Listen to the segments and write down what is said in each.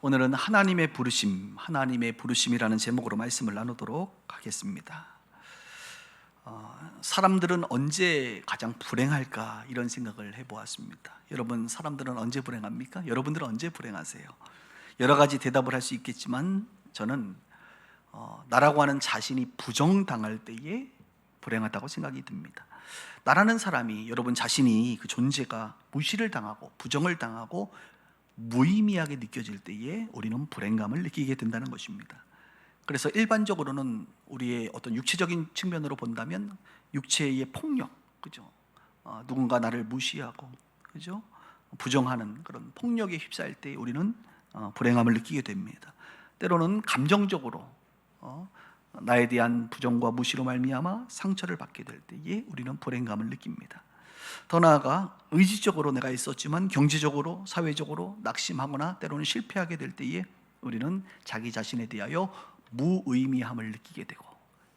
오늘은 하나님의 부르심, 하나님의 부르심이라는 제목으로 말씀을 나누도록 하겠습니다. 사람들은 언제 가장 불행할까 이런 생각을 해보았습니다. 여러분, 사람들은 언제 불행합니까? 여러분들은 언제 불행하세요? 여러 가지 대답을 할 수 있겠지만 저는 나라고 하는 자신이 부정당할 때에 불행하다고 생각이 듭니다. 나라는 사람이, 여러분 자신이 그 존재가 무시를 당하고 부정을 당하고 무의미하게 느껴질 때에 우리는 불행감을 느끼게 된다는 것입니다. 그래서 일반적으로는 우리의 어떤 육체적인 측면으로 본다면 육체의 폭력, 그죠? 누군가 나를 무시하고, 그죠? 부정하는 그런 폭력에 휩싸일 때 우리는 불행함을 느끼게 됩니다. 때로는 감정적으로 나에 대한 부정과 무시로 말미암아 상처를 받게 될 때에 우리는 불행감을 느낍니다. 더 나아가 의지적으로 내가 있었지만 경제적으로, 사회적으로 낙심하거나 때로는 실패하게 될 때에 우리는 자기 자신에 대하여 무의미함을 느끼게 되고,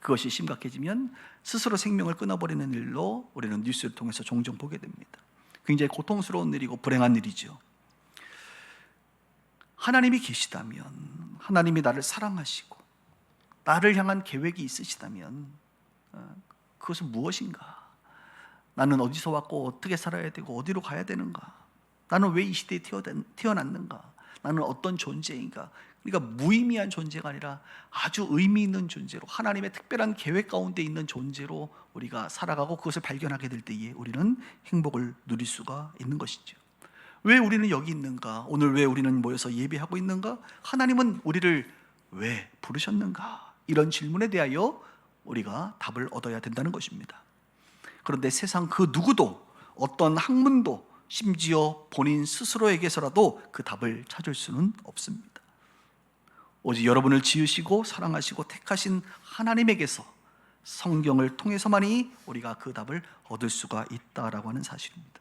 그것이 심각해지면 스스로 생명을 끊어버리는 일로 우리는 뉴스를 통해서 종종 보게 됩니다. 굉장히 고통스러운 일이고 불행한 일이죠. 하나님이 계시다면, 하나님이 나를 사랑하시고 나를 향한 계획이 있으시다면 그것은 무엇인가? 나는 어디서 왔고 어떻게 살아야 되고 어디로 가야 되는가? 나는 왜 이 시대에 태어났는가? 나는 어떤 존재인가? 그러니까 무의미한 존재가 아니라 아주 의미 있는 존재로, 하나님의 특별한 계획 가운데 있는 존재로 우리가 살아가고 그것을 발견하게 될 때에 우리는 행복을 누릴 수가 있는 것이죠. 왜 우리는 여기 있는가? 오늘 왜 우리는 모여서 예배하고 있는가? 하나님은 우리를 왜 부르셨는가? 이런 질문에 대하여 우리가 답을 얻어야 된다는 것입니다. 그런데 세상 그 누구도, 어떤 학문도, 심지어 본인 스스로에게서라도 그 답을 찾을 수는 없습니다. 오직 여러분을 지으시고 사랑하시고 택하신 하나님에게서, 성경을 통해서만이 우리가 그 답을 얻을 수가 있다라고 하는 사실입니다.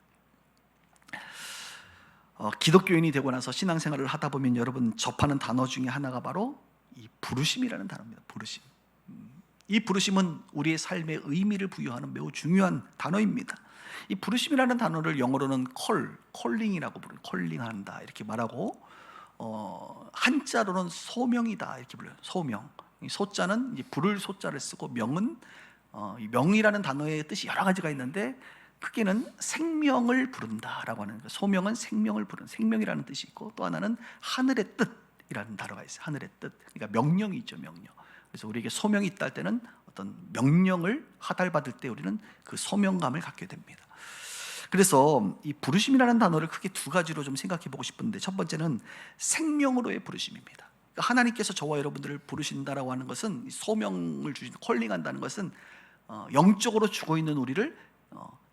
기독교인이 되고 나서 신앙생활을 하다 보면 여러분 접하는 단어 중에 하나가 바로 이 부르심이라는 단어입니다. 부르심. 이 부르심은 우리의 삶에 의미를 부여하는 매우 중요한 단어입니다. 이 부르심이라는 단어를 영어로는 콜링이라고 부르요. 콜링한다 이렇게 말하고, 한자로는 소명이다 이렇게 불러요. 소명. 이 소자는 이제 부를 소자를 쓰고, 명은 이 명이라는 단어의 뜻이 여러 가지가 있는데 크게는 생명을 부른다라고 하는 거예요. 소명은 생명을 부르는, 생명이라는 뜻이 있고, 또 하나는 하늘의 뜻이라는 단어가 있어요. 하늘의 뜻. 그러니까 명령이 있죠, 명령. 그래서 우리에게 소명이 있다 할 때는 어떤 명령을 하달받을 때 우리는 그 소명감을 갖게 됩니다. 그래서 이 부르심이라는 단어를 크게 두 가지로 좀 생각해 보고 싶은데, 첫 번째는 생명으로의 부르심입니다. 그러니까 하나님께서 저와 여러분들을 부르신다라고 하는 것은, 소명을 주신, 콜링한다는 것은 영적으로 죽어 있는 우리를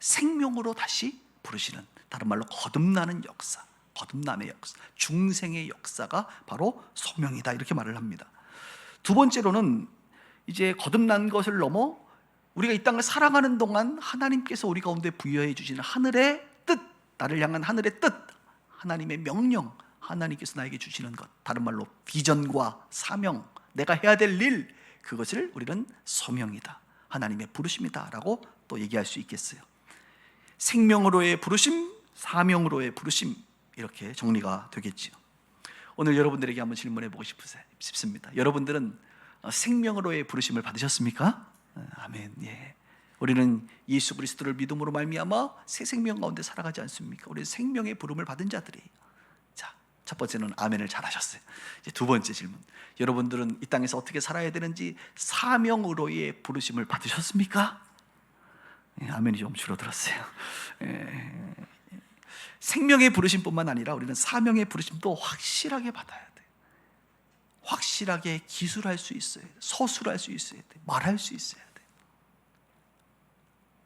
생명으로 다시 부르시는, 다른 말로 거듭나는 역사, 거듭남의 역사, 중생의 역사가 바로 소명이다 이렇게 말을 합니다. 두 번째로는 이제 거듭난 것을 넘어 우리가 이 땅을 살아가는 동안 하나님께서 우리 가운데 부여해 주시는 하늘의 뜻, 나를 향한 하늘의 뜻, 하나님의 명령, 하나님께서 나에게 주시는 것, 다른 말로 비전과 사명, 내가 해야 될 일, 그것을 우리는 소명이다, 하나님의 부르심이다 라고 또 얘기할 수 있겠어요. 생명으로의 부르심, 사명으로의 부르심, 이렇게 정리가 되겠죠. 오늘 여러분들에게 한번 질문해 보고 싶습니다. 여러분들은 생명으로의 부르심을 받으셨습니까? 아멘. 예. 우리는 예수 그리스도를 믿음으로 말미암아 새 생명 가운데 살아가지 않습니까? 우리는 생명의 부름을 받은 자들이에요. 자, 첫 번째는 아멘을 잘하셨어요. 이제 두 번째 질문. 여러분들은 이 땅에서 어떻게 살아야 되는지 사명으로의 부르심을 받으셨습니까? 예, 아멘이 좀 줄어들었어요. 예. 생명의 부르심뿐만 아니라 우리는 사명의 부르심도 확실하게 받아야 돼. 확실하게 기술할 수 있어야 돼. 서술할 수 있어야 돼. 말할 수 있어야 돼.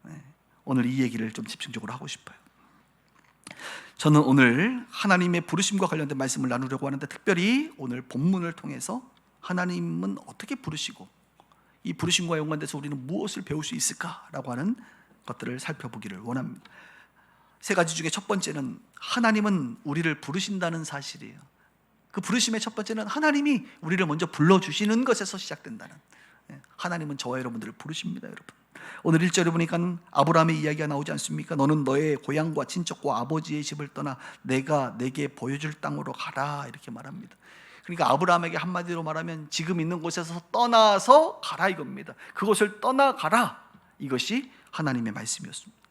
네. 오늘 이 얘기를 좀 집중적으로 하고 싶어요. 저는 오늘 하나님의 부르심과 관련된 말씀을 나누려고 하는데, 특별히 오늘 본문을 통해서 하나님은 어떻게 부르시고 이 부르심과 연관돼서 우리는 무엇을 배울 수 있을까라고 하는 것들을 살펴보기를 원합니다. 세 가지 중에 첫 번째는 하나님은 우리를 부르신다는 사실이에요. 그 부르심의 첫 번째는 하나님이 우리를 먼저 불러주시는 것에서 시작된다는, 하나님은 저와 여러분들을 부르십니다. 여러분, 오늘 1절에 보니까 아브라함의 이야기가 나오지 않습니까? 너는 너의 고향과 친척과 아버지의 집을 떠나 내가 내게 보여줄 땅으로 가라, 이렇게 말합니다. 그러니까 아브라함에게 한마디로 말하면 지금 있는 곳에서 떠나서 가라 이겁니다. 그곳을 떠나가라, 이것이 하나님의 말씀이었습니다.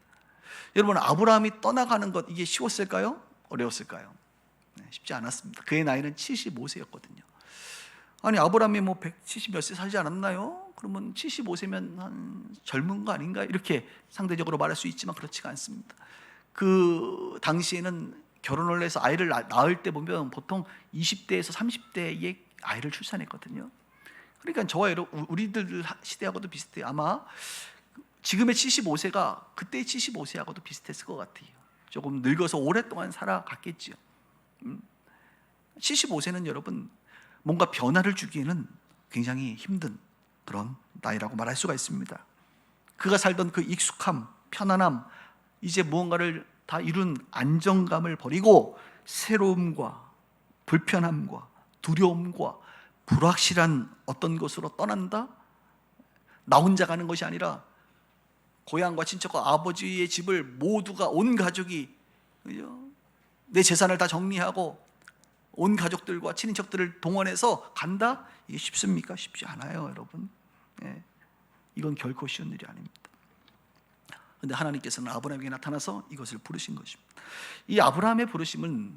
여러분, 아브라함이 떠나가는 것, 이게 쉬웠을까요? 어려웠을까요? 쉽지 않았습니다. 그의 나이는 75세였거든요. 아니, 아브라함이 뭐 170 몇 세 살지 않았나요? 그러면 75세면 한 젊은 거 아닌가? 이렇게 상대적으로 말할 수 있지만 그렇지가 않습니다. 그 당시에는 결혼을 해서 아이를 낳을 때 보면 보통 20대에서 30대에 아이를 출산했거든요. 그러니까 저와 우리들 시대하고도 비슷해요. 아마 지금의 75세가 그때의 75세하고도 비슷했을 것 같아요. 조금 늙어서 오랫동안 살아갔겠죠. 75세는 여러분, 뭔가 변화를 주기에는 굉장히 힘든 그런 나이라고 말할 수가 있습니다. 그가 살던 그 익숙함, 편안함, 이제 무언가를 다 이룬 안정감을 버리고 새로움과 불편함과 두려움과 불확실한 어떤 것으로 떠난다? 나 혼자 가는 것이 아니라 고향과 친척과 아버지의 집을 모두가, 온 가족이, 내 재산을 다 정리하고 온 가족들과 친인척들을 동원해서 간다? 이게 쉽습니까? 쉽지 않아요, 여러분. 이건 결코 쉬운 일이 아닙니다. 그런데 하나님께서는 아브라함에게 나타나서 이것을 부르신 것입니다. 이 아브라함의 부르심은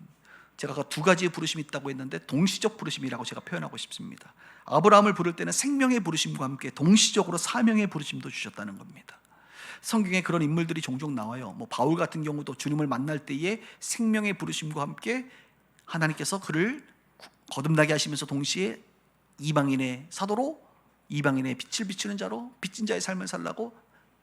제가 두 가지의 부르심이 있다고 했는데 동시적 부르심이라고 제가 표현하고 싶습니다. 아브라함을 부를 때는 생명의 부르심과 함께 동시적으로 사명의 부르심도 주셨다는 겁니다. 성경에 그런 인물들이 종종 나와요. 뭐 바울 같은 경우도 주님을 만날 때에 생명의 부르심과 함께 하나님께서 그를 거듭나게 하시면서 동시에 이방인의 사도로, 이방인의 빛을 비추는 자로, 빚진 자의 삶을 살라고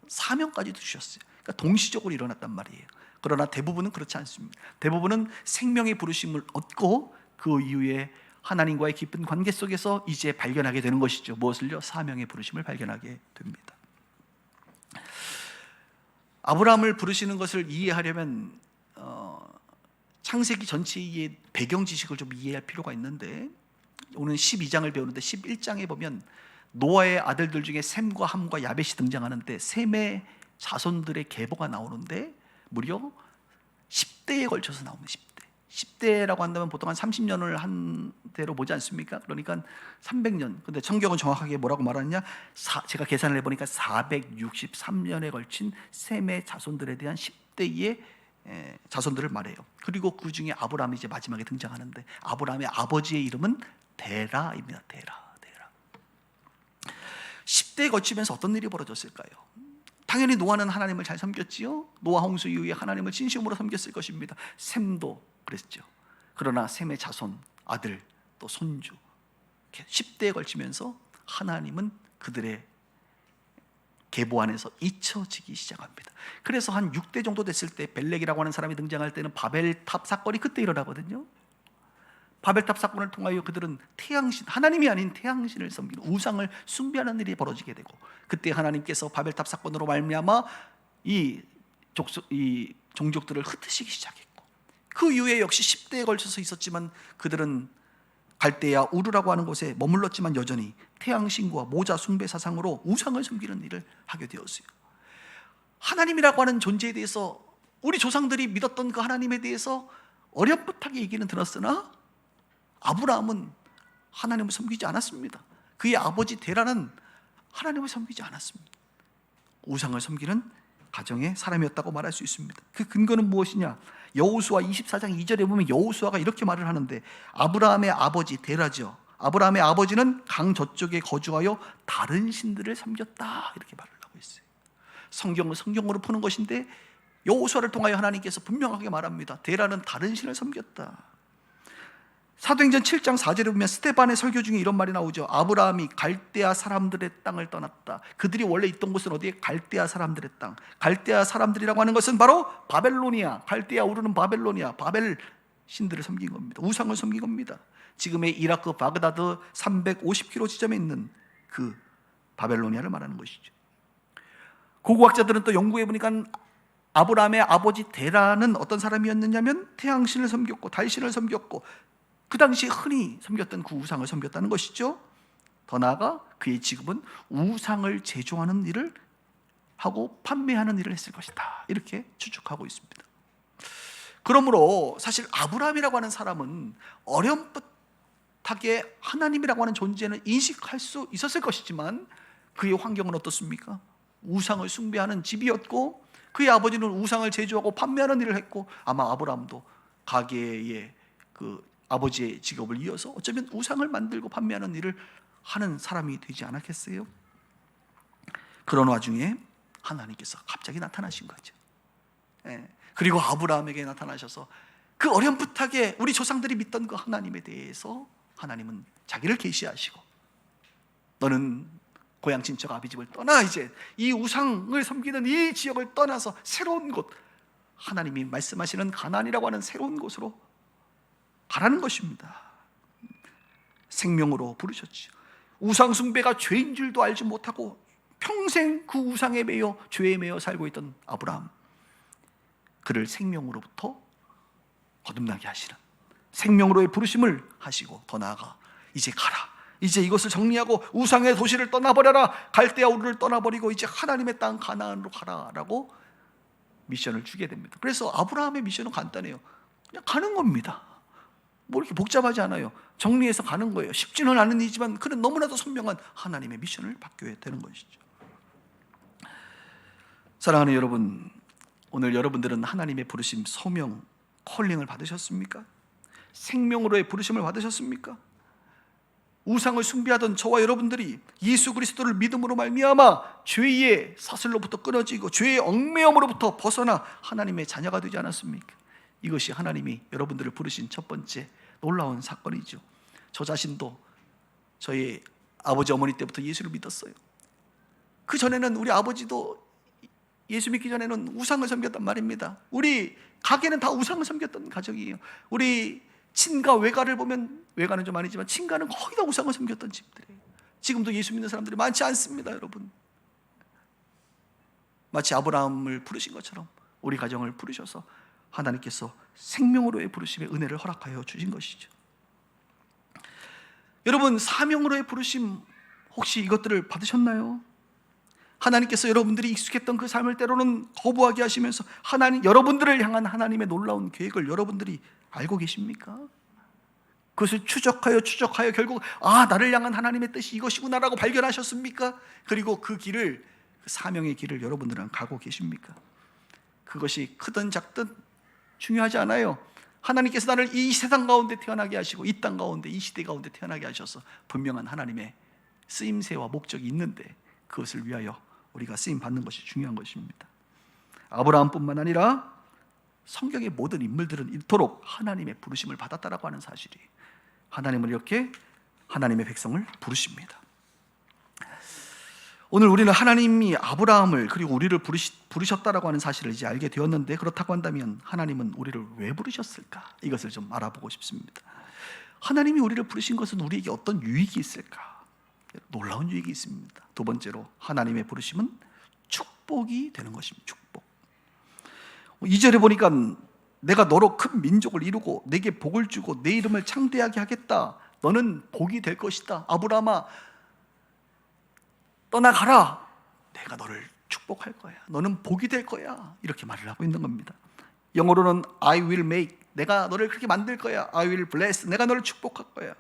사명까지도 주셨어요. 그러니까 동시적으로 일어났단 말이에요. 그러나 대부분은 그렇지 않습니다. 대부분은 생명의 부르심을 얻고 그 이후에 하나님과의 깊은 관계 속에서 이제 발견하게 되는 것이죠. 무엇을요? 사명의 부르심을 발견하게 됩니다. 아브라함을 부르시는 것을 이해하려면 창세기 전체의 배경 지식을 좀 이해할 필요가 있는데, 오늘 12장을 배우는데 11장에 보면 노아의 아들들 중에 셈과 함과 야벳이 등장하는데 셈의 자손들의 계보가 나오는데 무려 10대에 걸쳐서 나옵니다. 10대라고 한다면 보통 한 30년을 한 대로 보지 않습니까? 그러니까 300년. 근데 성경은 정확하게 뭐라고 말하느냐? 제가 계산을 해보니까 463년에 걸친 셈의 자손들에 대한 10대의 자손들을 말해요. 그리고 그 중에 아브라함이 이제 마지막에 등장하는데 아브라함의 아버지의 이름은 데라입니다. 데라. 10대에 거치면서 어떤 일이 벌어졌을까요? 당연히 노아는 하나님을 잘 섬겼지요. 노아 홍수 이후에 하나님을 진심으로 섬겼을 것입니다. 셈도 그랬죠. 그러나 셈의 자손, 아들, 또 손주 10대에 걸치면서 하나님은 그들의 계보 안에서 잊혀지기 시작합니다. 그래서 한 6대 정도 됐을 때 벨렉이라고 하는 사람이 등장할 때는 바벨탑 사건이 그때 일어나거든요. 바벨탑 사건을 통하여 그들은 태양신, 하나님이 아닌 태양신을 섬기는, 우상을 숭배하는 일이 벌어지게 되고, 그때 하나님께서 바벨탑 사건으로 말미암아 이 종족들을 흩으시기 시작했고, 그 이후에 역시 10대에 걸쳐서 있었지만 그들은 갈대아 우르라고 하는 곳에 머물렀지만 여전히 태양신과 모자 숭배 사상으로 우상을 섬기는 일을 하게 되었어요. 하나님이라고 하는 존재에 대해서, 우리 조상들이 믿었던 그 하나님에 대해서 어렴풋하게 얘기는 들었으나 아브라함은 하나님을 섬기지 않았습니다. 그의 아버지 데라는 하나님을 섬기지 않았습니다. 우상을 섬기는 가정의 사람이었다고 말할 수 있습니다. 그 근거는 무엇이냐? 여호수아 24장 2절에 보면 여호수아가 이렇게 말을 하는데, 아브라함의 아버지 데라죠. 아브라함의 아버지는 강 저쪽에 거주하여 다른 신들을 섬겼다, 이렇게 말을 하고 있어요. 성경은 성경으로 푸는 것인데 여호수아를 통하여 하나님께서 분명하게 말합니다. 데라는 다른 신을 섬겼다. 사도행전 7장 4절에 보면 스데반의 설교 중에 이런 말이 나오죠. 아브라함이 갈대아 사람들의 땅을 떠났다. 그들이 원래 있던 곳은 어디에? 갈대아 사람들의 땅. 갈대아 사람들이라고 하는 것은 바로 바벨로니아, 갈대아 우르는 바벨로니아, 바벨 신들을 섬긴 겁니다. 우상을 섬긴 겁니다. 지금의 이라크 바그다드 350km 지점에 있는 그 바벨로니아를 말하는 것이죠. 고고학자들은 또 연구해 보니까 아브라함의 아버지 데라는 어떤 사람이었느냐면 태양신을 섬겼고 달신을 섬겼고 그 당시에 흔히 섬겼던 그 우상을 섬겼다는 것이죠. 더 나아가 그의 직업은 우상을 제조하는 일을 하고 판매하는 일을 했을 것이다, 이렇게 추측하고 있습니다. 그러므로 사실 아브라함이라고 하는 사람은 어렴풋하게 하나님이라고 하는 존재는 인식할 수 있었을 것이지만 그의 환경은 어떻습니까? 우상을 숭배하는 집이었고 그의 아버지는 우상을 제조하고 판매하는 일을 했고 아마 아브라함도 가게의 그 아버지의 직업을 이어서 어쩌면 우상을 만들고 판매하는 일을 하는 사람이 되지 않았겠어요? 그런 와중에 하나님께서 갑자기 나타나신 거죠. 그리고 아브라함에게 나타나셔서 그 어렴풋하게 우리 조상들이 믿던 그 하나님에 대해서 하나님은 자기를 계시하시고 너는 고향 친척 아비 집을 떠나 이제 이 우상을 섬기는 이 지역을 떠나서 새로운 곳, 하나님이 말씀하시는 가나안이라고 하는 새로운 곳으로 가라는 것입니다. 생명으로 부르셨죠. 우상 숭배가 죄인 줄도 알지 못하고 평생 그 우상에 매여 죄에 매여 살고 있던 아브라함, 그를 생명으로부터 거듭나게 하시는 생명으로의 부르심을 하시고 더 나아가 이제 가라, 이제 이것을 정리하고 우상의 도시를 떠나버려라, 갈대아 우르를 떠나버리고 이제 하나님의 땅 가나안으로 가라라고 미션을 주게 됩니다. 그래서 아브라함의 미션은 간단해요. 그냥 가는 겁니다. 뭐 이렇게 복잡하지 않아요. 정리해서 가는 거예요. 쉽지는 않은 일이지만 그는 너무나도 선명한 하나님의 미션을 받게 되는 것이죠. 사랑하는 여러분, 오늘 여러분들은 하나님의 부르심, 소명, 콜링을 받으셨습니까? 생명으로의 부르심을 받으셨습니까? 우상을 숭배하던 저와 여러분들이 예수 그리스도를 믿음으로 말미암아 죄의 사슬로부터 끊어지고 죄의 얽매임으로부터 벗어나 하나님의 자녀가 되지 않았습니까? 이것이 하나님이 여러분들을 부르신 첫 번째 놀라운 사건이죠. 저 자신도 저희 아버지 어머니 때부터 예수를 믿었어요. 그 전에는 우리 아버지도 예수 믿기 전에는 우상을 섬겼단 말입니다. 우리 가게는 다 우상을 섬겼던 가정이에요. 우리 친가 외가를 보면, 외가는 좀 아니지만 친가는 거의 다 우상을 섬겼던 집들이에요. 지금도 예수 믿는 사람들이 많지 않습니다, 여러분. 마치 아브라함을 부르신 것처럼 우리 가정을 부르셔서 하나님께서 생명으로의 부르심의 은혜를 허락하여 주신 것이죠. 여러분, 사명으로의 부르심 혹시 이것들을 받으셨나요? 하나님께서 여러분들이 익숙했던 그 삶을 때로는 거부하게 하시면서 하나님, 여러분들을 향한 하나님의 놀라운 계획을 여러분들이 알고 계십니까? 그것을 추적하여 결국 나를 향한 하나님의 뜻이 이것이구나라고 발견하셨습니까? 그리고 그 길을, 그 사명의 길을 여러분들은 가고 계십니까? 그것이 크든 작든 중요하지 않아요. 하나님께서 나를 이 세상 가운데 태어나게 하시고 이 땅 가운데, 이 시대 가운데 태어나게 하셔서 분명한 하나님의 쓰임새와 목적이 있는데 그것을 위하여 우리가 쓰임 받는 것이 중요한 것입니다. 아브라함뿐만 아니라 성경의 모든 인물들은 이토록 하나님의 부르심을 받았다라고 하는 사실이, 하나님은 이렇게 하나님의 백성을 부르십니다. 오늘 우리는 하나님이 아브라함을 그리고 우리를 부르셨다라고 하는 사실을 이제 알게 되었는데, 그렇다고 한다면 하나님은 우리를 왜 부르셨을까? 이것을 좀 알아보고 싶습니다. 하나님이 우리를 부르신 것은 우리에게 어떤 유익이 있을까? 놀라운 유익이 있습니다. 두 번째로, 하나님의 부르심은 축복이 되는 것입니다. 축복. 2절에 보니까 내가 너로 큰 민족을 이루고 내게 복을 주고 내 이름을 창대하게 하겠다. 너는 복이 될 것이다. 아브라함아, 떠나가라. 내가 너를 축복할 거야. 너는 복이 될 거야. 이렇게 말을 하고 있는 겁니다. 영어로는 I will make, 내가 너를 그렇게 만들 거야. I will bless, 내가 너를 축복할 거야.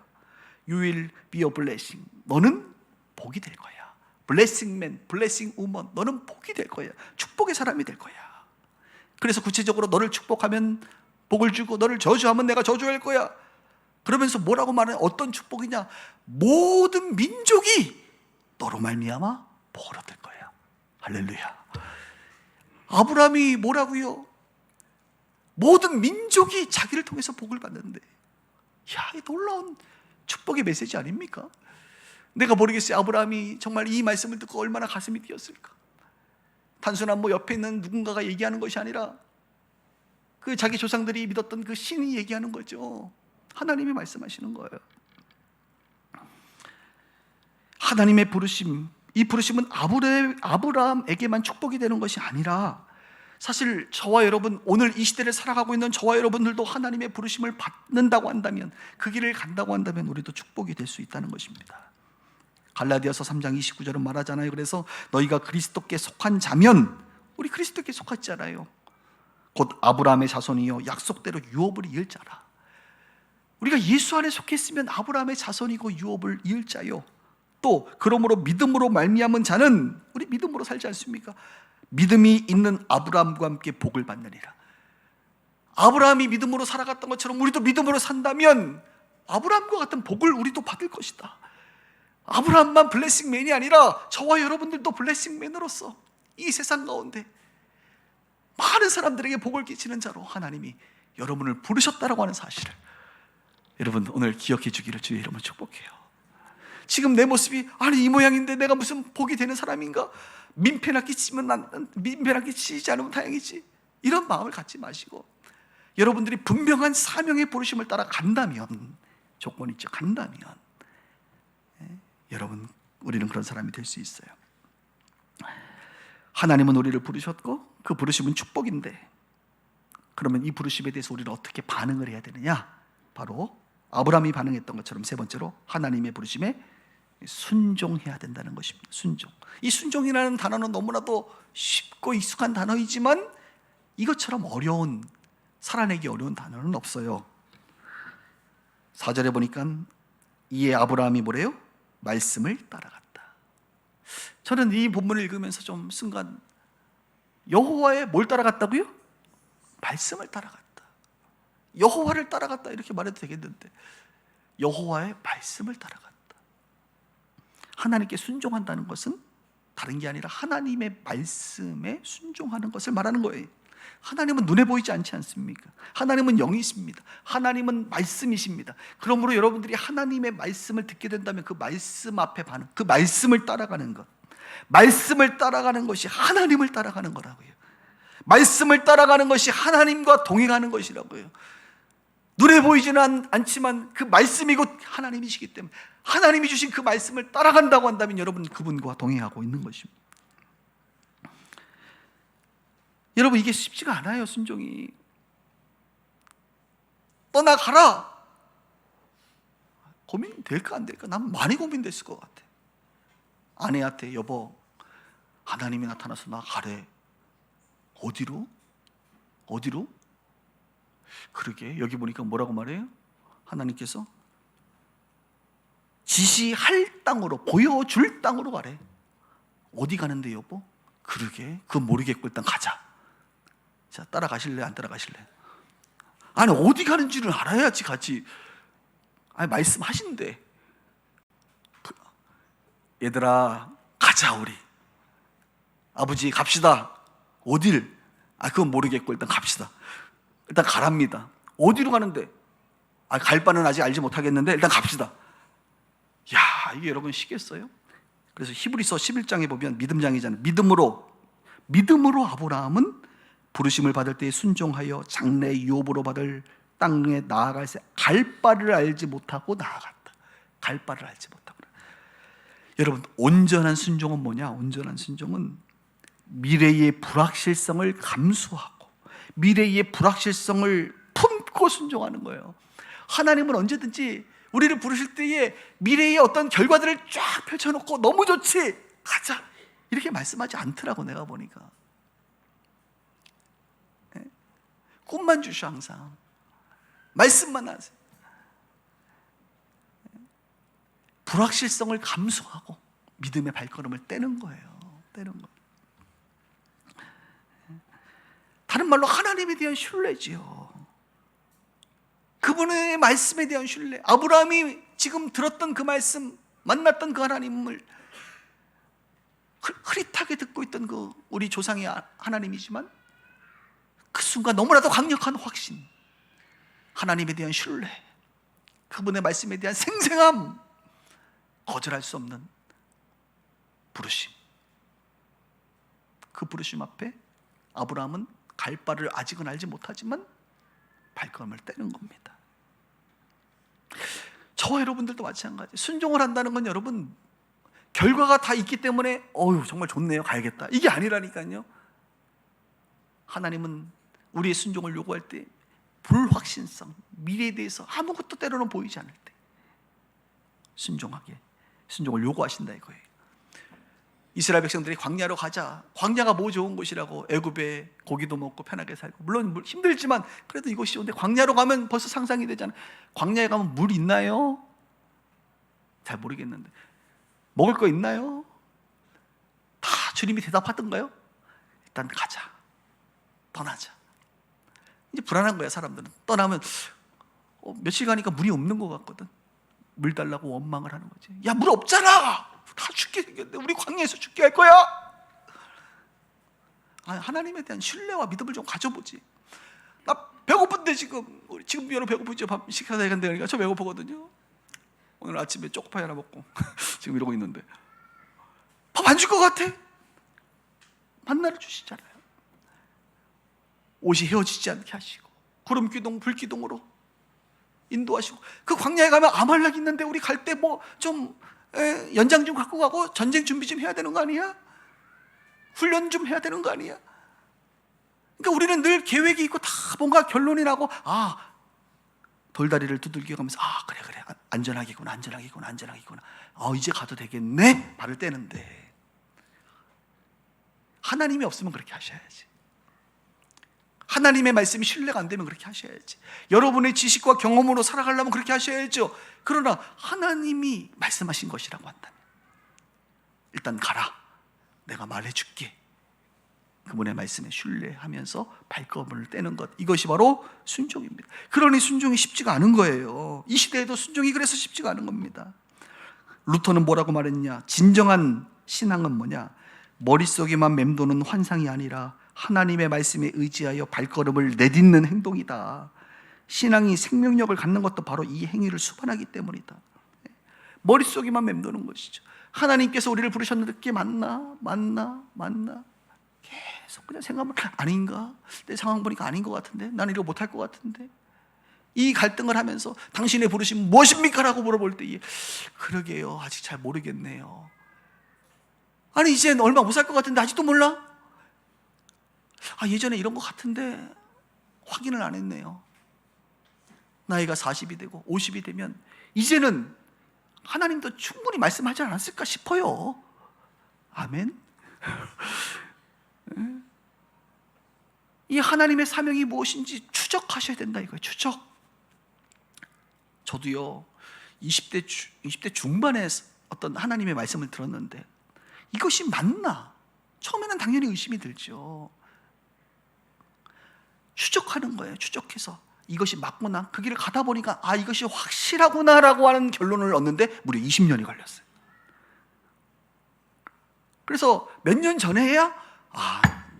You will be a blessing, 너는 복이 될 거야. Blessing man, blessing woman, 너는 복이 될 거야. 축복의 사람이 될 거야. 그래서 구체적으로 너를 축복하면 복을 주고 너를 저주하면 내가 저주할 거야. 그러면서 뭐라고 말해? 어떤 축복이냐? 모든 민족이 너로 말미암아 복을 얻을 거야. 할렐루야. 아브라함이 뭐라고요? 모든 민족이 자기를 통해서 복을 받는데, 이 놀라운 축복의 메시지 아닙니까? 내가 모르겠어요. 아브라함이 정말 이 말씀을 듣고 얼마나 가슴이 뛰었을까? 단순한 옆에 있는 누군가가 얘기하는 것이 아니라 그 자기 조상들이 믿었던 그 신이 얘기하는 거죠. 하나님이 말씀하시는 거예요. 하나님의 부르심, 이 부르심은 아브라함에게만 축복이 되는 것이 아니라 사실 저와 여러분, 오늘 이 시대를 살아가고 있는 저와 여러분들도 하나님의 부르심을 받는다고 한다면, 그 길을 간다고 한다면 우리도 축복이 될 수 있다는 것입니다. 갈라디아서 3장 29절은 말하잖아요. 그래서 너희가 그리스도께 속한 자면, 우리 그리스도께 속았잖아요. 곧 아브라함의 자손이요 약속대로 유업을 이을 자라. 우리가 예수 안에 속했으면 아브라함의 자손이고 유업을 이을 자요. 또 그러므로 믿음으로 말미암은 자는, 우리 믿음으로 살지 않습니까? 믿음이 있는 아브라함과 함께 복을 받느니라. 아브라함이 믿음으로 살아갔던 것처럼 우리도 믿음으로 산다면 아브라함과 같은 복을 우리도 받을 것이다. 아브라함만 블레싱맨이 아니라 저와 여러분들도 블레싱맨으로서 이 세상 가운데 많은 사람들에게 복을 끼치는 자로 하나님이 여러분을 부르셨다라고 하는 사실을 여러분 오늘 기억해 주기를 주의 이름으로 축복해요. 지금 내 모습이 아니 이 모양인데 내가 무슨 복이 되는 사람인가? 민폐나 끼치지 않으면 다행이지, 이런 마음을 갖지 마시고 여러분들이 분명한 사명의 부르심을 따라 간다면, 조건이 있죠. 간다면 여러분 우리는 그런 사람이 될 수 있어요. 하나님은 우리를 부르셨고 그 부르심은 축복인데, 그러면 이 부르심에 대해서 우리는 어떻게 반응을 해야 되느냐? 바로 아브라함이 반응했던 것처럼 세 번째로 하나님의 부르심에 순종해야 된다는 것입니다. 순종. 이 순종이라는 단어는 너무나도 쉽고 익숙한 단어이지만 이것처럼 어려운, 살아내기 어려운 단어는 없어요. 4절에 보니까 이에 아브라함이 뭐래요? 말씀을 따라갔다. 저는 이 본문을 읽으면서 좀 순간 여호와의 뭘 따라갔다고요? 말씀을 따라갔다. 여호와를 따라갔다 이렇게 말해도 되겠는데 여호와의 말씀을 따라갔다. 하나님께 순종한다는 것은 다른 게 아니라 하나님의 말씀에 순종하는 것을 말하는 거예요. 하나님은 눈에 보이지 않지 않습니까? 하나님은 영이십니다. 하나님은 말씀이십니다. 그러므로 여러분들이 하나님의 말씀을 듣게 된다면 그 말씀 앞에 반응, 그 말씀을 따라가는 것, 말씀을 따라가는 것이 하나님을 따라가는 거라고요. 말씀을 따라가는 것이 하나님과 동행하는 것이라고요. 눈에 보이지는 않지만 그 말씀이 곧 하나님이시기 때문에 하나님이 주신 그 말씀을 따라간다고 한다면 여러분 그분과 동행하고 있는 것입니다. 여러분 이게 쉽지가 않아요. 순종이. 떠나가라. 고민될까 안 될까? 난 많이 고민됐을 것 같아. 아내한테 여보 하나님이 나타나서 나 가래. 어디로? 어디로? 그러게 여기 보니까 뭐라고 말해요? 하나님께서 지시할 땅으로, 보여줄 땅으로 가래. 어디 가는데 여보? 그러게 그거 모르겠고 일단 가자. 자 따라가실래 안 따라가실래? 아니 어디 가는지를 알아야지 같이. 아니 말씀하신대. 얘들아 가자 우리. 아버지 갑시다. 어딜? 아 그건 모르겠고 일단 갑시다. 일단 가랍니다. 어디로 가는데? 아 갈 바는 아직 알지 못하겠는데 일단 갑시다. 야 이게 여러분 쉬겠어요? 그래서 히브리서 11장에 보면 믿음장이잖아요. 믿음으로 아브라함은 부르심을 받을 때 순종하여 장래 유업으로 받을 땅에 나아갈새 갈 바를 알지 못하고 나아갔다. 갈 바를 알지 못하고. 여러분 온전한 순종은 뭐냐? 온전한 순종은 미래의 불확실성을 감수하고 미래의 불확실성을 품고 순종하는 거예요. 하나님은 언제든지 우리를 부르실 때에 미래의 어떤 결과들을 쫙 펼쳐놓고 너무 좋지 가자 이렇게 말씀하지 않더라고. 내가 보니까 꿈만 주셔. 항상 말씀만 하세요. 불확실성을 감수하고 믿음의 발걸음을 떼는 거예요. 떼는 거예요. 다른 말로 하나님에 대한 신뢰지요. 그분의 말씀에 대한 신뢰. 아브라함이 지금 들었던 그 말씀, 만났던 그 하나님을 흐릿하게 듣고 있던 그 우리 조상의 하나님이지만 그 순간 너무나도 강력한 확신, 하나님에 대한 신뢰, 그분의 말씀에 대한 생생함, 거절할 수 없는 부르심. 그 부르심 앞에 아브라함은 갈 바를 아직은 알지 못하지만 발걸음을 떼는 겁니다. 저와 여러분들도 마찬가지. 순종을 한다는 건 여러분 결과가 다 있기 때문에 정말 좋네요 가야겠다 이게 아니라니까요. 하나님은 우리의 순종을 요구할 때 불확신성, 미래에 대해서 아무것도 때로는 보이지 않을 때 순종하게, 순종을 요구하신다 이거예요. 이스라엘 백성들이 광야로 가자. 광야가 뭐 좋은 곳이라고. 애굽에 고기도 먹고 편하게 살고, 물론 힘들지만 그래도 이곳이 좋은데 광야로 가면 벌써 상상이 되잖아요. 광야에 가면 물 있나요? 잘 모르겠는데 먹을 거 있나요? 다 주님이 대답하던가요? 일단 가자, 떠나자. 이제 불안한 거야. 사람들은 떠나면 며칠 가니까 물이 없는 것 같거든. 물 달라고 원망을 하는 거지. 야, 물 없잖아. 다 죽게 생겼는데 우리 광야에서 죽게 할 거야? 하나님에 대한 신뢰와 믿음을 좀 가져보지. 나 배고픈데 지금 여러분 배고프죠? 밥 식사해야 된다니까. 저 배고프거든요. 오늘 아침에 초코파이 하나 먹고 지금 이러고 있는데 밥 안 줄 것 같아? 만나를 주시잖아요. 옷이 헤어지지 않게 하시고 구름기둥 불기둥으로 인도하시고, 그 광야에 가면 아말렉 있는데 우리 갈 때 뭐 좀 연장 좀 갖고 가고 전쟁 준비 좀 해야 되는 거 아니야? 훈련 좀 해야 되는 거 아니야? 그러니까 우리는 늘 계획이 있고 다 뭔가 결론이 나고, 돌다리를 두들겨 가면서 그래 안전하겠구나 이제 가도 되겠네 발을 떼는데, 하나님이 없으면 그렇게 하셔야지. 하나님의 말씀이 신뢰가 안 되면 그렇게 하셔야지. 여러분의 지식과 경험으로 살아가려면 그렇게 하셔야죠. 그러나 하나님이 말씀하신 것이라고 한다면 일단 가라, 내가 말해줄게. 그분의 말씀에 신뢰하면서 발걸음을 떼는 것, 이것이 바로 순종입니다. 그러니 순종이 쉽지가 않은 거예요. 이 시대에도 순종이 그래서 쉽지가 않은 겁니다. 루터는 뭐라고 말했냐? 진정한 신앙은 뭐냐? 머릿속에만 맴도는 환상이 아니라 하나님의 말씀에 의지하여 발걸음을 내딛는 행동이다. 신앙이 생명력을 갖는 것도 바로 이 행위를 수반하기 때문이다. 머릿속에만 맴도는 것이죠. 하나님께서 우리를 부르셨는데 그게 맞나? 계속 그냥 생각하면 아닌가? 내 상황 보니까 아닌 것 같은데? 나는 이거 못할 것 같은데? 이 갈등을 하면서 당신의 부르심은 무엇입니까? 라고 물어볼 때에 그러게요, 아직 잘 모르겠네요. 아니 이제 얼마 못 살 것 같은데 아직도 몰라? 예전에 이런 것 같은데 확인을 안 했네요. 나이가 40이 되고 50이 되면 이제는 하나님도 충분히 말씀하지 않았을까 싶어요. 아멘. 이 하나님의 사명이 무엇인지 추적하셔야 된다 이거예요. 추적. 저도요 20대 중반에 어떤 하나님의 말씀을 들었는데 이것이 맞나? 처음에는 당연히 의심이 들죠. 추적하는 거예요. 추적해서 이것이 맞구나, 그 길을 가다 보니까 이것이 확실하구나라고 하는 결론을 얻는데 무려 20년이 걸렸어요. 그래서 몇 년 전에 해야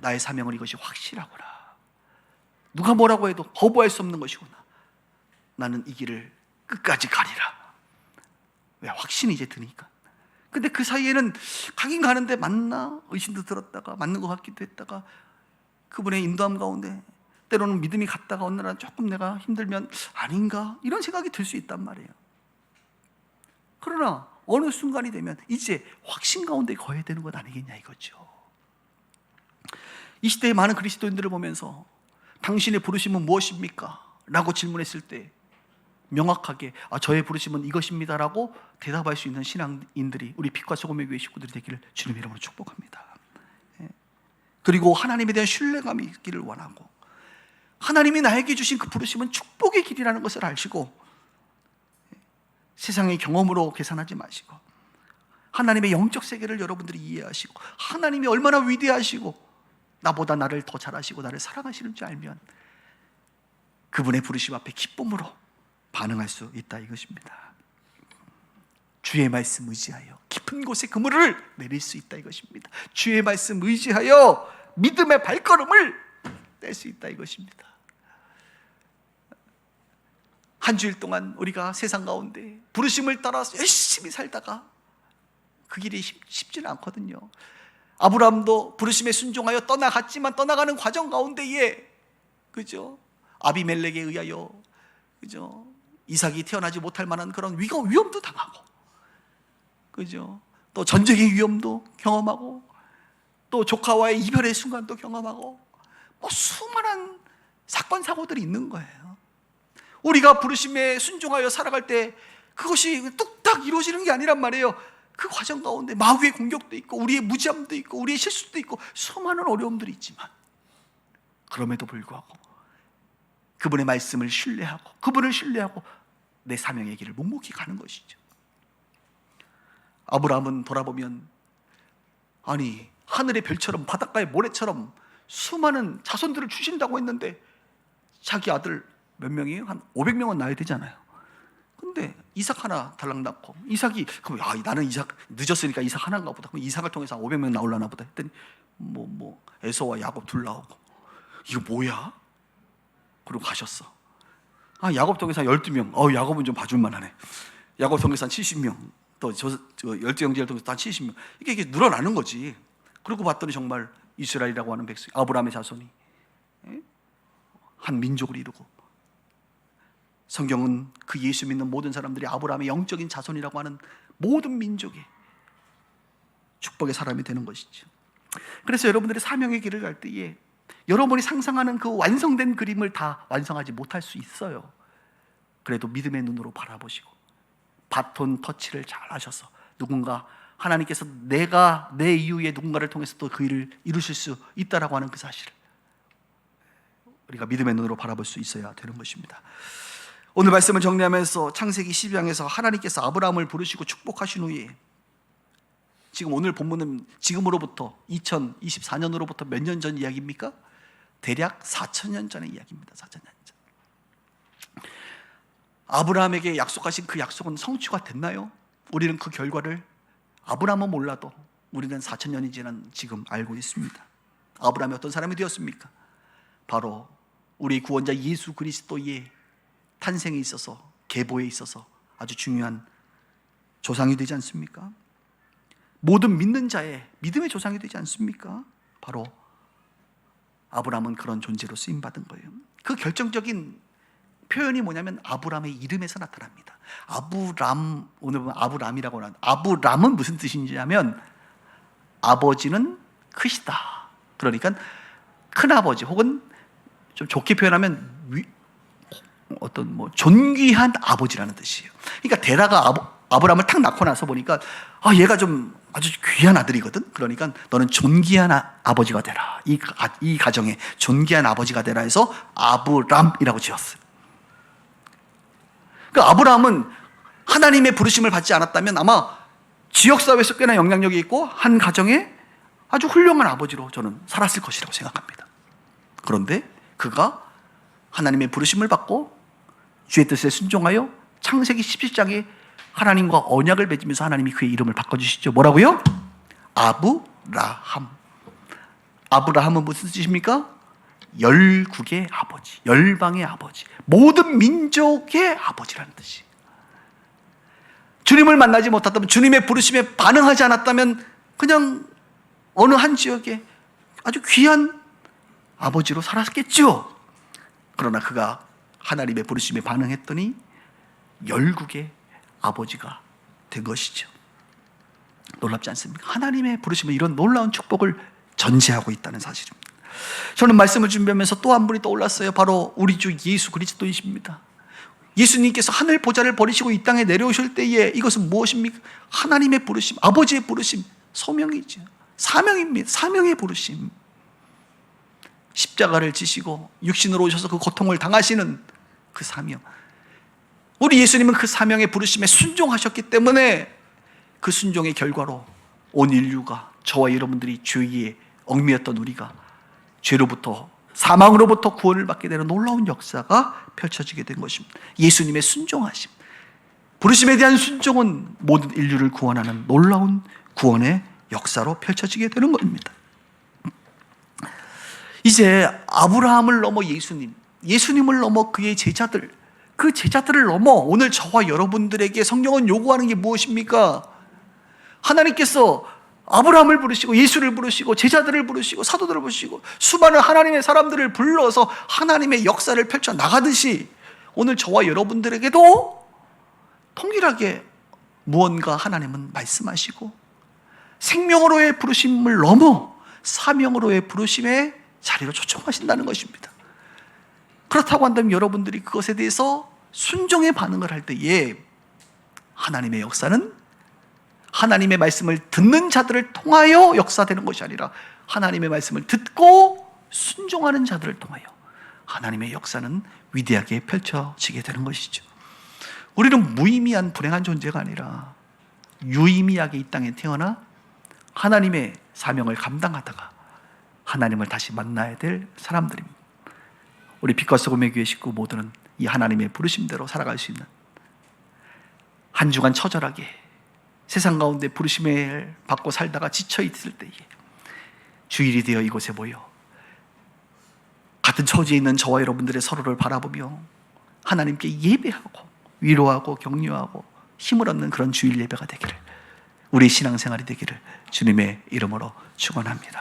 나의 사명은 이것이 확실하구나, 누가 뭐라고 해도 거부할 수 없는 것이구나, 나는 이 길을 끝까지 가리라. 왜? 확신이 이제 드니까. 근데 그 사이에는 가긴 가는데 맞나? 의심도 들었다가 맞는 것 같기도 했다가 그분의 인도함 가운데 때로는 믿음이 갔다가 어느 날 조금 내가 힘들면 아닌가? 이런 생각이 들 수 있단 말이에요. 그러나 어느 순간이 되면 이제 확신 가운데 거해야 되는 것 아니겠냐 이거죠. 이 시대의 많은 그리스도인들을 보면서 당신의 부르심은 무엇입니까? 라고 질문했을 때 명확하게 저의 부르심은 이것입니다 라고 대답할 수 있는 신앙인들이 우리 빛과 소금의 교회 식구들이 되기를 주님 이름으로 축복합니다. 그리고 하나님에 대한 신뢰감이 있기를 원하고, 하나님이 나에게 주신 그 부르심은 축복의 길이라는 것을 아시고 세상의 경험으로 계산하지 마시고 하나님의 영적 세계를 여러분들이 이해하시고 하나님이 얼마나 위대하시고 나보다 나를 더 잘하시고 나를 사랑하시는 줄 알면 그분의 부르심 앞에 기쁨으로 반응할 수 있다 이것입니다. 주의 말씀 의지하여 깊은 곳에 그물을 내릴 수 있다 이것입니다. 주의 말씀 의지하여 믿음의 발걸음을 뗄 수 있다 이것입니다. 한 주일 동안 우리가 세상 가운데 부르심을 따라서 열심히 살다가 그 길이 쉽지는 않거든요. 아브라함도 부르심에 순종하여 떠나갔지만 떠나가는 과정 가운데에 그죠? 아비멜렉에 의하여 그죠? 이삭이 태어나지 못할 만한 그런 위험도 당하고 그죠? 또 전쟁의 위험도 경험하고 또 조카와의 이별의 순간도 경험하고 수많은 사건 사고들이 있는 거예요. 우리가 부르심에 순종하여 살아갈 때 그것이 뚝딱 이루어지는 게 아니란 말이에요. 그 과정 가운데 마귀의 공격도 있고 우리의 무지함도 있고 우리의 실수도 있고 수많은 어려움들이 있지만 그럼에도 불구하고 그분의 말씀을 신뢰하고 그분을 신뢰하고 내 사명의 길을 묵묵히 가는 것이죠. 아브라함은 돌아보면 아니 하늘의 별처럼 바닷가의 모래처럼 수많은 자손들을 주신다고 했는데 자기 아들 몇 명이에요? 한 500명은 낳아야 되잖아요. 근데 이삭 하나 달랑 낳고 이삭이 그럼 나는 이삭 늦었으니까 이삭 하나인가 보다. 그럼 이삭을 통해서 한 500명 나올라나 보다 했더니 에서와 야곱 둘 나오고 이거 뭐야? 그리고 가셨어. 야곱 통해서 12명. 야곱은 좀 봐줄만 하네. 야곱 통해서 한 70명. 또 열두 형제를 통해서 한 70명. 이게 늘어나는 거지. 그러고 봤더니 정말 이스라엘이라고 하는 백성, 아브라함의 자손이 한 민족을 이루고, 성경은 그 예수 믿는 모든 사람들이 아브라함의 영적인 자손이라고 하는 모든 민족의 축복의 사람이 되는 것이죠. 그래서 여러분들이 사명의 길을 갈 때에 여러분이 상상하는 그 완성된 그림을 다 완성하지 못할 수 있어요. 그래도 믿음의 눈으로 바라보시고 바톤 터치를 잘 하셔서 누군가 하나님께서 내가 내 이후에 누군가를 통해서 또 그 일을 이루실 수 있다라고 하는 그 사실을 우리가 믿음의 눈으로 바라볼 수 있어야 되는 것입니다. 오늘 말씀을 정리하면서 창세기 12장에서 하나님께서 아브라함을 부르시고 축복하신 후에 지금 오늘 본문은 지금으로부터 2024년으로부터 몇 년 전 이야기입니까? 대략 4,000년 전의 이야기입니다. 4,000년 전. 아브라함에게 약속하신 그 약속은 성취가 됐나요? 우리는 그 결과를 아브라함은 몰라도 우리는 4,000년이 지난 지금 알고 있습니다. 아브라함이 어떤 사람이 되었습니까? 바로 우리 구원자 예수 그리스도의 탄생에 있어서, 계보에 있어서 아주 중요한 조상이 되지 않습니까? 모든 믿는 자의 믿음의 조상이 되지 않습니까? 바로 아브라함은 그런 존재로 쓰임받은 거예요. 그 결정적인 표현이 뭐냐면 아브라함의 이름에서 나타납니다. 아브람, 오늘 보면 아브람이라고 하는, 아브람은 무슨 뜻인지 하면 아버지는 크시다. 그러니까 큰아버지, 혹은 좀 좋게 표현하면 존귀한 아버지라는 뜻이에요. 그러니까 데라가 아브람을 탁 낳고 나서 보니까 얘가 좀 아주 귀한 아들이거든. 그러니까 너는 존귀한 아버지가 되라. 이 가정에 존귀한 아버지가 되라 해서 아브람이라고 지었어요. 그 아브라함은 하나님의 부르심을 받지 않았다면 아마 지역사회에서 꽤나 영향력이 있고 한 가정에 아주 훌륭한 아버지로 저는 살았을 것이라고 생각합니다. 그런데 그가 하나님의 부르심을 받고 주의 뜻에 순종하여 창세기 17장에 하나님과 언약을 맺으면서 하나님이 그의 이름을 바꿔주시죠. 뭐라고요? 아브라함. 아브라함은 무슨 뜻입니까? 열국의 아버지, 열방의 아버지, 모든 민족의 아버지라는 뜻이. 주님을 만나지 못했다면, 주님의 부르심에 반응하지 않았다면 그냥 어느 한 지역에 아주 귀한 아버지로 살았겠죠. 그러나 그가 하나님의 부르심에 반응했더니 열국의 아버지가 된 것이죠. 놀랍지 않습니까? 하나님의 부르심은 이런 놀라운 축복을 전제하고 있다는 사실입니다. 저는 말씀을 준비하면서 또 한 분이 떠올랐어요. 바로 우리 주 예수 그리스도이십니다. 예수님께서 하늘 보좌를 버리시고 이 땅에 내려오실 때에 이것은 무엇입니까? 하나님의 부르심, 아버지의 부르심, 소명이죠. 사명입니다. 사명의 부르심. 십자가를 지시고 육신으로 오셔서 그 고통을 당하시는 그 사명. 우리 예수님은 그 사명의 부르심에 순종하셨기 때문에 그 순종의 결과로 온 인류가, 저와 여러분들이 죄에 얽매였던 우리가 죄로부터, 사망으로부터 구원을 받게 되는 놀라운 역사가 펼쳐지게 된 것입니다. 예수님의 순종하심, 부르심에 대한 순종은 모든 인류를 구원하는 놀라운 구원의 역사로 펼쳐지게 되는 겁니다. 이제 아브라함을 넘어 예수님, 예수님을 넘어 그의 제자들, 그 제자들을 넘어 오늘 저와 여러분들에게 성경은 요구하는 게 무엇입니까? 하나님께서 아브라함을 부르시고 예수를 부르시고 제자들을 부르시고 사도들을 부르시고 수많은 하나님의 사람들을 불러서 하나님의 역사를 펼쳐 나가듯이 오늘 저와 여러분들에게도 통일하게 무언가 하나님은 말씀하시고 생명으로의 부르심을 넘어 사명으로의 부르심의 자리로 초청하신다는 것입니다. 그렇다고 한다면 여러분들이 그것에 대해서 순종의 반응을 할 때에 하나님의 역사는 하나님의 말씀을 듣는 자들을 통하여 역사되는 것이 아니라 하나님의 말씀을 듣고 순종하는 자들을 통하여 하나님의 역사는 위대하게 펼쳐지게 되는 것이죠. 우리는 무의미한 불행한 존재가 아니라 유의미하게 이 땅에 태어나 하나님의 사명을 감당하다가 하나님을 다시 만나야 될 사람들입니다. 우리 빛과 소금의 교회 식구 모두는 이 하나님의 부르심대로 살아갈 수 있는, 한 주간 처절하게 세상 가운데 부르심을 받고 살다가 지쳐있을 때에 주일이 되어 이곳에 모여 같은 처지에 있는 저와 여러분들의 서로를 바라보며 하나님께 예배하고 위로하고 격려하고 힘을 얻는 그런 주일 예배가 되기를, 우리 신앙생활이 되기를 주님의 이름으로 축원합니다.